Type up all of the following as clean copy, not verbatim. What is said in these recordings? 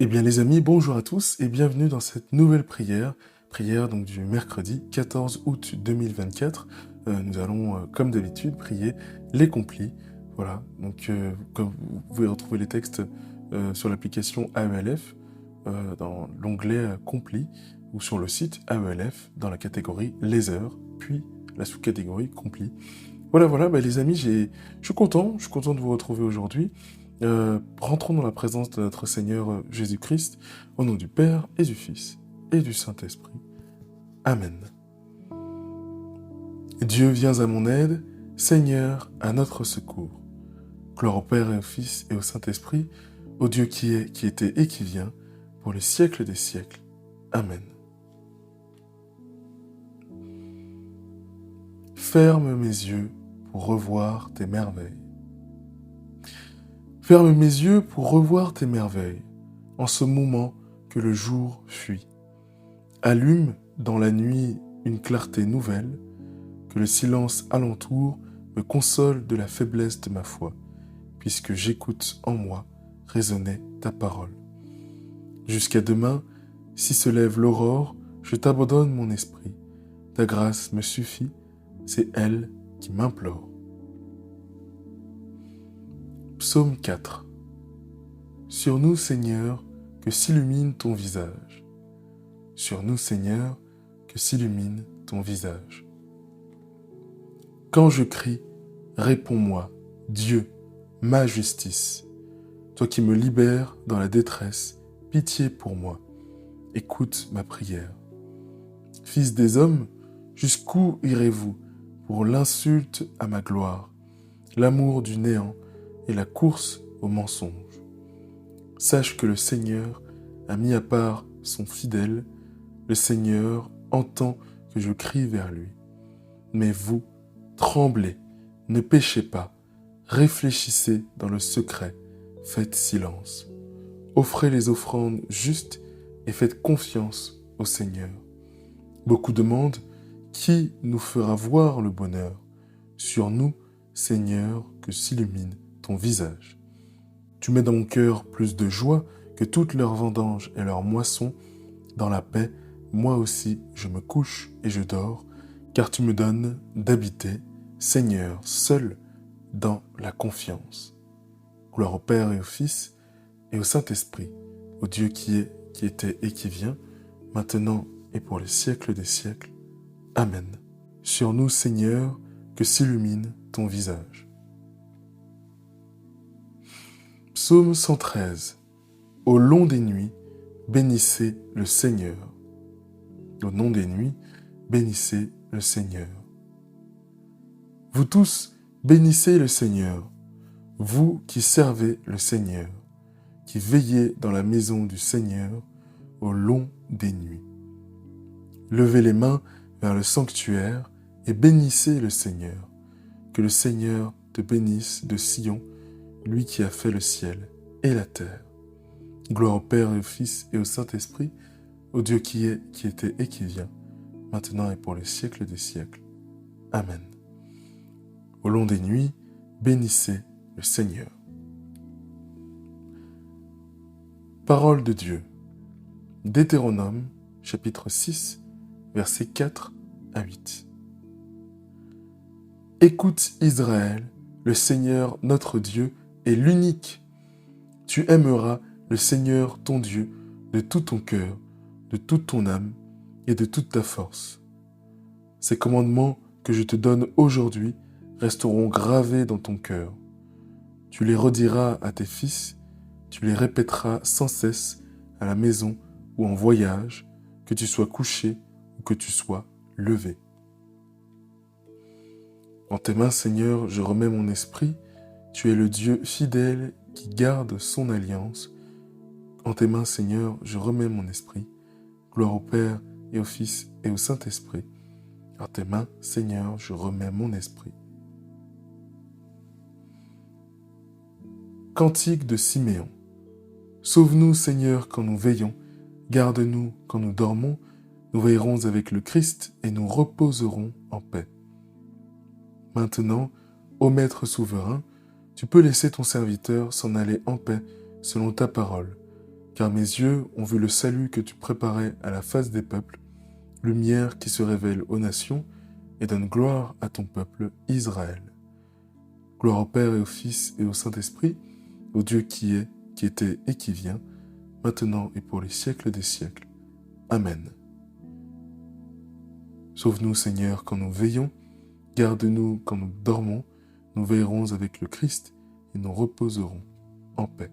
Eh bien les amis, bonjour à tous et bienvenue dans cette nouvelle prière donc du mercredi 14 août 2024. Nous allons, comme d'habitude, prier les complis. Voilà, donc comme vous pouvez retrouver les textes sur l'application AELF, dans l'onglet complis, ou sur le site AELF, dans la catégorie les heures, puis la sous-catégorie complis. Voilà, les amis, je suis content de vous retrouver aujourd'hui. Rentrons dans la présence de notre Seigneur Jésus-Christ, au nom du Père et du Fils et du Saint-Esprit. Amen. Dieu, viens à mon aide, Seigneur, à notre secours. Gloire au Père et au Fils et au Saint-Esprit, au Dieu qui est, qui était et qui vient, pour les siècles des siècles. Amen. Ferme mes yeux pour revoir tes merveilles. Ferme mes yeux pour revoir tes merveilles, en ce moment que le jour fuit. Allume dans la nuit une clarté nouvelle, que le silence alentour me console de la faiblesse de ma foi, puisque j'écoute en moi résonner ta parole. Jusqu'à demain, si se lève l'aurore, je t'abandonne mon esprit. Ta grâce me suffit, c'est elle qui m'implore. Psaume 4. Sur nous, Seigneur, que s'illumine ton visage. Sur nous, Seigneur, que s'illumine ton visage. Quand je crie, réponds-moi, Dieu, ma justice. Toi qui me libères dans la détresse, pitié pour moi. Écoute ma prière. Fils des hommes, jusqu'où irez-vous pour l'insulte à ma gloire, l'amour du néant et la course au mensonge? Sache que le Seigneur a mis à part son fidèle, le Seigneur entend que je crie vers lui. Mais vous, tremblez, ne péchez pas, réfléchissez dans le secret, faites silence. Offrez les offrandes justes et faites confiance au Seigneur. Beaucoup demandent, qui nous fera voir le bonheur? Sur nous, Seigneur, que s'illumine ton visage. Tu mets dans mon cœur plus de joie que toutes leurs vendanges et leurs moissons. Dans la paix, moi aussi, je me couche et je dors, car tu me donnes d'habiter, Seigneur, seul dans la confiance. Gloire au Père et au Fils et au Saint-Esprit, au Dieu qui est, qui était et qui vient, maintenant et pour les siècles des siècles. Amen. Sur nous, Seigneur, que s'illumine ton visage. Psaume 113. Au long des nuits, bénissez le Seigneur. Au long des nuits, bénissez le Seigneur. Vous tous, bénissez le Seigneur, vous qui servez le Seigneur, qui veillez dans la maison du Seigneur au long des nuits. Levez les mains vers le sanctuaire et bénissez le Seigneur. Que le Seigneur te bénisse de Sion, lui qui a fait le ciel et la terre. Gloire au Père et au Fils et au Saint-Esprit, au Dieu qui est, qui était et qui vient, maintenant et pour les siècles des siècles. Amen. Au long des nuits, bénissez le Seigneur. Parole de Dieu. Deutéronome, chapitre 6, versets 4 à 8. Écoute Israël, le Seigneur notre Dieu est l'unique. Tu aimeras le Seigneur ton Dieu de tout ton cœur, de toute ton âme et de toute ta force. Ces commandements que je te donne aujourd'hui resteront gravés dans ton cœur. Tu les rediras à tes fils, tu les répéteras sans cesse à la maison ou en voyage, que tu sois couché ou que tu sois levé. En tes mains, Seigneur, je remets mon esprit. Tu es le Dieu fidèle qui garde son alliance. En tes mains, Seigneur, je remets mon esprit. Gloire au Père et au Fils et au Saint-Esprit. En tes mains, Seigneur, je remets mon esprit. Cantique de Siméon. Sauve-nous, Seigneur, quand nous veillons. Garde-nous quand nous dormons. Nous veillerons avec le Christ et nous reposerons en paix. Maintenant, ô Maître souverain, tu peux laisser ton serviteur s'en aller en paix selon ta parole, car mes yeux ont vu le salut que tu préparais à la face des peuples, lumière qui se révèle aux nations et donne gloire à ton peuple Israël. Gloire au Père et au Fils et au Saint-Esprit, au Dieu qui est, qui était et qui vient, maintenant et pour les siècles des siècles. Amen. Sauve-nous, Seigneur, quand nous veillons, garde-nous quand nous dormons, nous veillerons avec le Christ et nous reposerons en paix.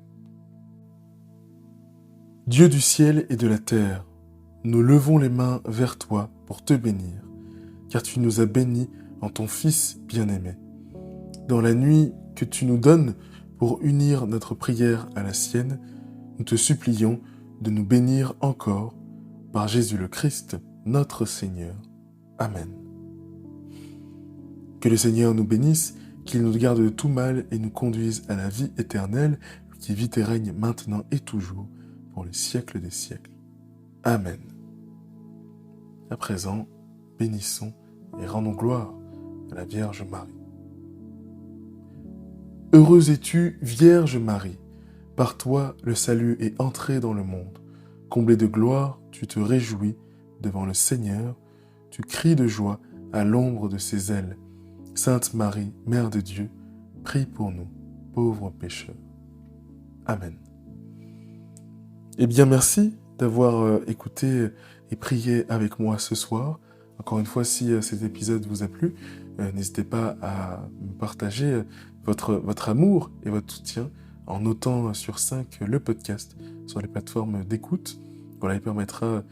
Dieu du ciel et de la terre, nous levons les mains vers toi pour te bénir, car tu nous as bénis en ton Fils bien-aimé. Dans la nuit que tu nous donnes pour unir notre prière à la sienne, nous te supplions de nous bénir encore par Jésus le Christ, notre Seigneur. Amen. Que le Seigneur nous bénisse, qu'il nous garde de tout mal et nous conduise à la vie éternelle, qui vit et règne maintenant et toujours, pour les siècles des siècles. Amen. À présent, bénissons et rendons gloire à la Vierge Marie. Heureuse es-tu, Vierge Marie, par toi le salut est entré dans le monde. Comblée de gloire, tu te réjouis devant le Seigneur, tu cries de joie à l'ombre de ses ailes. Sainte Marie, Mère de Dieu, prie pour nous, pauvres pécheurs. Amen. Eh bien, merci d'avoir écouté et prié avec moi ce soir. Encore une fois, si cet épisode vous a plu, n'hésitez pas à me partager votre amour et votre soutien en notant sur 5 le podcast sur les plateformes d'écoute. Voilà, il permettra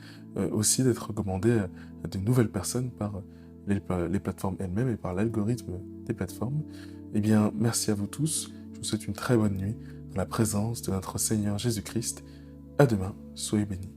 aussi d'être recommandé à de nouvelles personnes par les plateformes elles-mêmes et par l'algorithme des plateformes. Eh bien, merci à vous tous. Je vous souhaite une très bonne nuit dans la présence de notre Seigneur Jésus-Christ. À demain, soyez bénis.